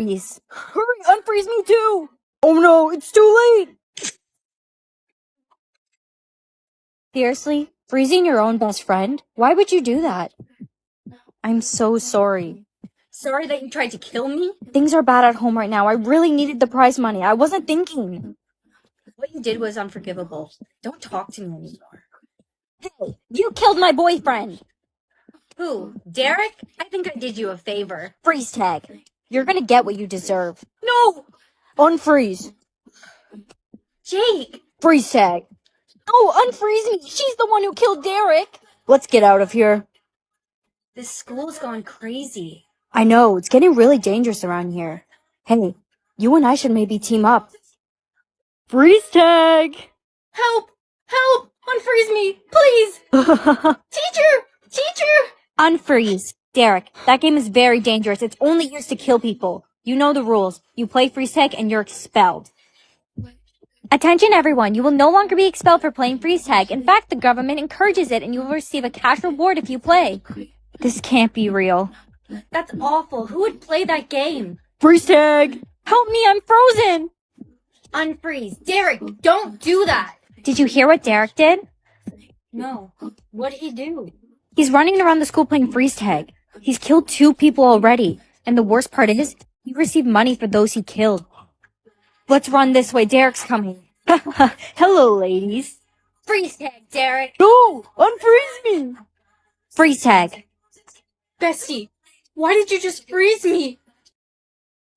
Freeze. Hurry, unfreeze me too! Oh no, it's too late! Seriously? Freezing your own best friend? Why would you do that? I'm so sorry. Sorry that you tried to kill me? Things are bad at home right now. I really needed the prize money. I wasn't thinking. What you did was unforgivable. Don't talk to me anymore. Hey, you killed my boyfriend! Who? Derek? I think I did you a favor. Freeze tag. You're gonna get what you deserve. No! Unfreeze. Jake! Freeze tag. No, unfreeze me! She's the one who killed Derek! Let's get out of here. This school's gone crazy. I know, it's getting really dangerous around here. Hey, you and I should maybe team up. Freeze tag! Help! Help! Unfreeze me! Please! Teacher! Teacher! Unfreeze. Derek, that game is very dangerous. It's only used to kill people. You know the rules. You play freeze tag and you're expelled. Attention everyone, you will no longer be expelled for playing freeze tag. In fact, the government encourages it and you will receive a cash reward if you play. This can't be real. That's awful. Who would play that game? Freeze tag! Help me, I'm frozen! Unfreeze. Derek, don't do that! Did you hear what Derek did? No. What did he do? He's running around the school playing freeze tag. He's killed 2 people already. And the worst part is, he received money for those he killed. Let's run this way, Derek's coming. Hello, ladies. Freeze tag, Derek! No! Unfreeze me! Freeze tag. Bestie, why did you just freeze me?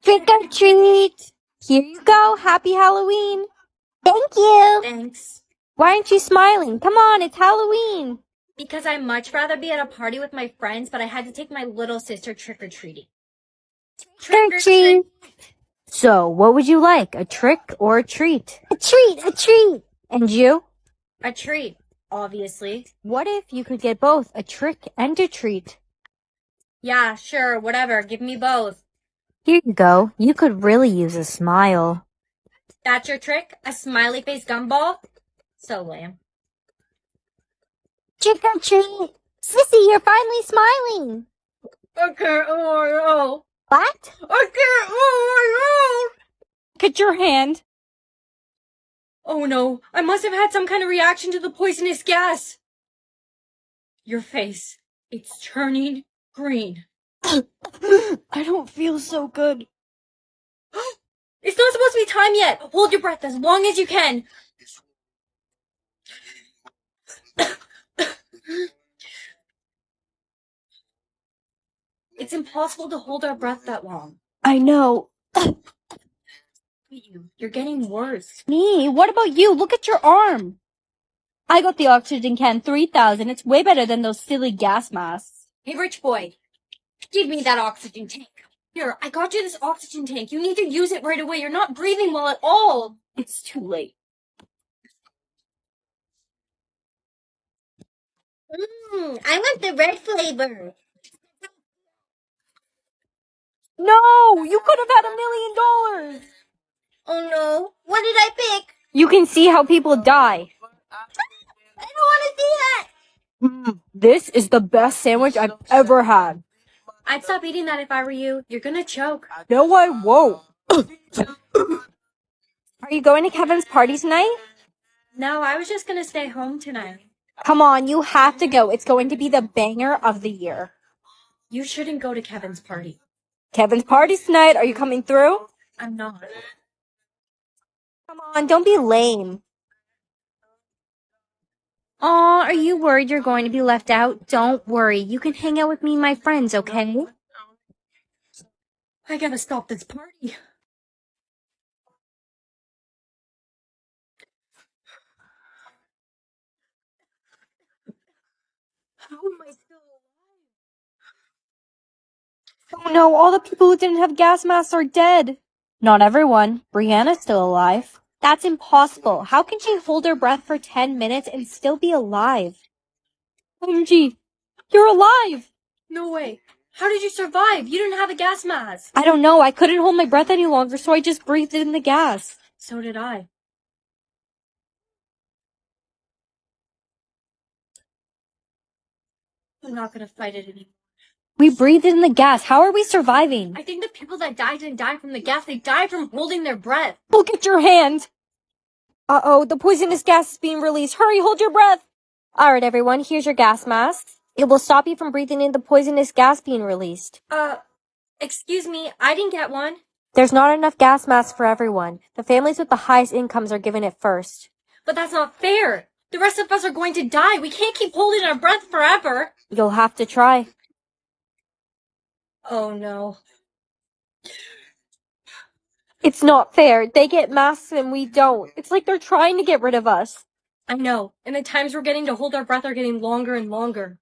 Trick or treat! Here you go, happy Halloween! Thank you! Thanks. Why aren't you smiling? Come on, it's Halloween! Because I'd much rather be at a party with my friends, but I had to take my little sister trick-or-treating. Trick or treat! So, what would you like, a trick or a treat? A treat! And you? A treat, obviously. What if you could get both, a trick and a treat? Yeah, sure, whatever. Give me both. Here you go. You could really use a smile. That's your trick? A smiley face gumball? So lame. Trick or treat! Sissy, you're finally smiling! Okay, oh What? my god! Okay, oh my god! Look at your hand. Oh no, I must have had some kind of reaction to the poisonous gas. Your face, it's turning green. I don't feel so good. It's not supposed to be time yet. Hold your breath as long as you can. It's impossible to hold our breath that long. I know. You're getting worse. Me? What about you? Look at your arm. I got the oxygen can 3000. It's way better than those silly gas masks. Hey, rich boy, give me that oxygen tank. Here, I got you this oxygen tank. You need to use it right away. You're not breathing well at all. It's too late. I want the red flavor. No! You could have had $1 million! Oh no, what did I pick? You can see how people die. I don't want to see that! This is the best sandwich I've ever had. I'd stop eating that if I were you. You're gonna choke. No, I won't. Are you going to Kevin's party tonight? No, I was just gonna stay home tonight. Come on, you have to go. It's going to be the banger of the year. You shouldn't go to Kevin's party. Kevin's party's tonight. Are you coming through? I'm not. Come on, don't be lame. Aw, are you worried you're going to be left out? Don't worry. You can hang out with me and my friends, okay? I gotta stop this party. How am I still alive? Oh no, all the people who didn't have gas masks are dead. Not everyone. Brianna's still alive. That's impossible. How can she hold her breath for 10 minutes and still be alive? OMG, you're alive! No way. How did you survive? You didn't have a gas mask. I don't know. I couldn't hold my breath any longer, so I just breathed in the gas. So did I. I'm not gonna fight it anymore. We breathed in the gas. How are we surviving? I think the people that died didn't die from the gas. They died from holding their breath. Look at your hand. Uh-oh, the poisonous gas is being released. Hurry, hold your breath. All right, everyone, here's your gas mask. It will stop you from breathing in the poisonous gas being released. Excuse me, I didn't get one. There's not enough gas masks for everyone. The families with the highest incomes are given it first. But that's not fair. The rest of us are going to die. We can't keep holding our breath forever. You'll have to try. Oh no. It's not fair. They get masks and we don't. It's like they're trying to get rid of us. I know, and the times we're getting to hold our breath are getting longer and longer.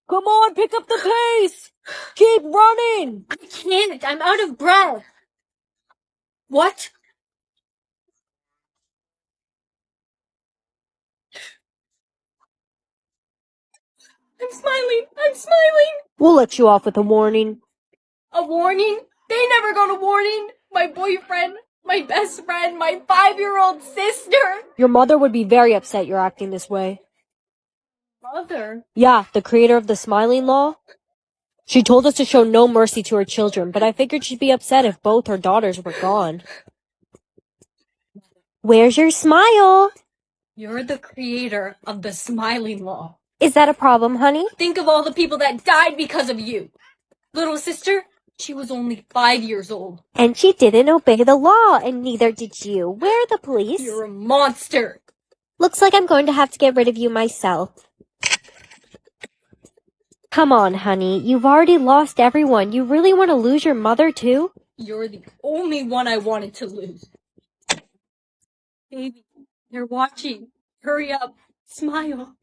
Come on, pick up the pace. Keep running. I can't. I'm out of breath. What? I'm smiling. I'm smiling. We'll let you off with a warning. A warning? They never got a warning. My boyfriend, my best friend, my 5-year-old sister. Your mother would be very upset you're acting this way. Mother? Yeah, the creator of the smiling law. She told us to show no mercy to her children, but I figured she'd be upset if both her daughters were gone. Where's your smile? You're the creator of the smiling law. Is that a problem, honey? Think of all the people that died because of you. Little sister, she was only 5 years old. And she didn't obey the law, and neither did you. Where are the police? You're a monster. Looks like I'm going to have to get rid of you myself. Come on, honey. You've already lost everyone. You really want to lose your mother, too? You're the only one I wanted to lose. Baby, they're watching. Hurry up. Smile.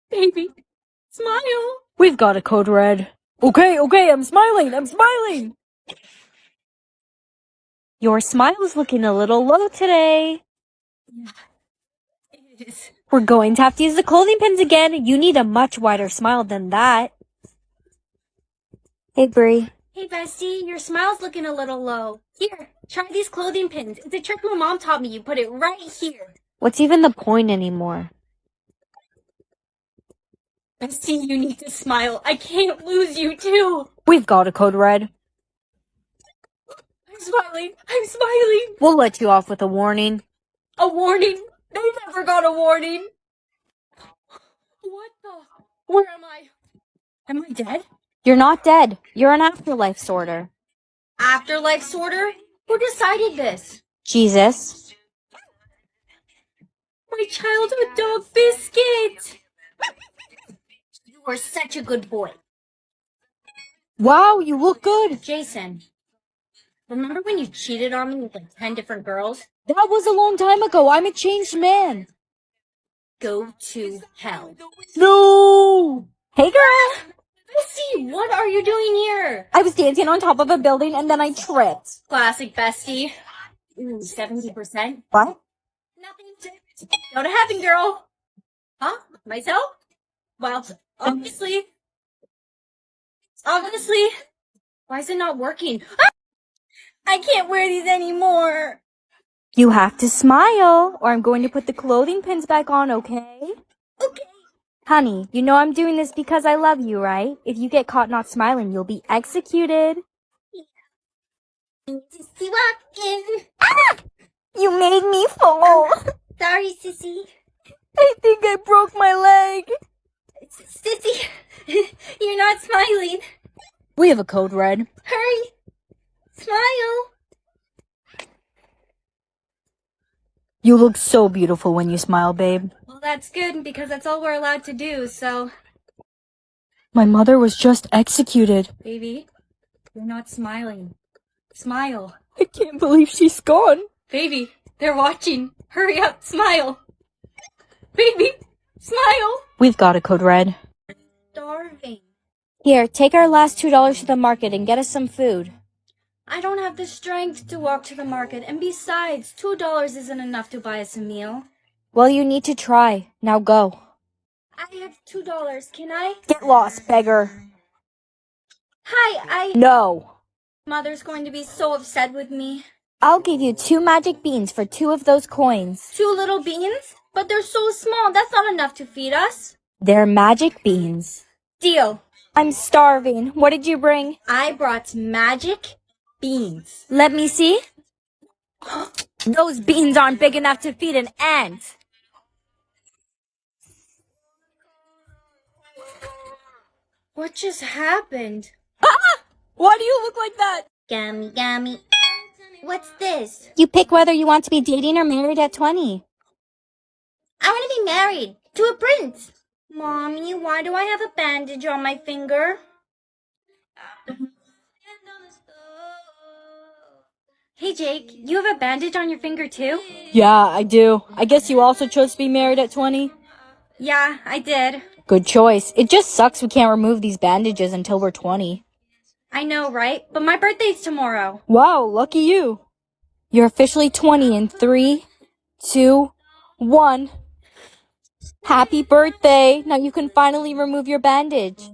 Baby, smile. We've got a code red. Okay, I'm smiling. Your smile's looking a little low today. Yeah, it is. We're going to have to use the clothing pins again. You need a much wider smile than that. Hey, Bree. Hey, bestie, your smile's looking a little low. Here, try these clothing pins. It's a trick my mom taught me. You put it right here. What's even the point anymore? Bestie, you need to smile. I can't lose you, too. We've got a code red. I'm smiling. We'll let you off with a warning. A warning? They never got a warning. What the? Where am I? Am I dead? You're not dead. You're an afterlife sorter. Afterlife sorter? Who decided this? Jesus. My childhood dog Biscuit! You were such a good boy. Wow, you look good. Jason, remember when you cheated on me with like 10 different girls? That was a long time ago. I'm a changed man. Go to hell. No! Hey, girl. Bestie, what are you doing here? I was dancing on top of a building and then I tripped. Classic bestie. Ooh, 70%. What? Nothing. Go to heaven, girl. Huh? Myself? Well, obviously. Why is it not working? Ah! I can't wear these anymore. You have to smile, or I'm going to put the clothing pins back on, okay? Okay. Honey, you know I'm doing this because I love you, right? If you get caught not smiling, you'll be executed. Sissy walking. Ah! You made me fall. Sorry, Sissy. I think I broke my leg. Sissy, you're not smiling. We have a code red. Hurry. Smile. You look so beautiful when you smile, babe. Well, that's good because that's all we're allowed to do, so. My mother was just executed. Baby, you're not smiling. Smile. I can't believe she's gone. Baby, they're watching. Hurry up, smile. Baby, smile. We've got a code red. Starving. Here, take our last $2 to the market and get us some food. I don't have the strength to walk to the market, and besides, $2 isn't enough to buy us a meal. Well, you need to try. Now go. I have $2. Can I? Get lost, beggar. Hi, No. Mother's going to be so upset with me. I'll give you 2 magic beans for 2 of those coins. 2 little beans? But they're so small, that's not enough to feed us. They're magic beans. Deal. I'm starving. What did you bring? I brought magic beans. Let me see. Those beans aren't big enough to feed an ant. What just happened? Why do you look like that? Gummy, gummy. What's this? You pick whether you want to be dating or married at 20. I want to be married to a prince. Mommy, why do I have a bandage on my finger? Hey Jake, you have a bandage on your finger too? Yeah, I do. I guess you also chose to be married at 20? Yeah, I did. Good choice. It just sucks we can't remove these bandages until we're 20. I know, right? But my birthday's tomorrow. Wow, lucky you. You're officially 20 in 3, 2, 1. Happy birthday. Now you can finally remove your bandage.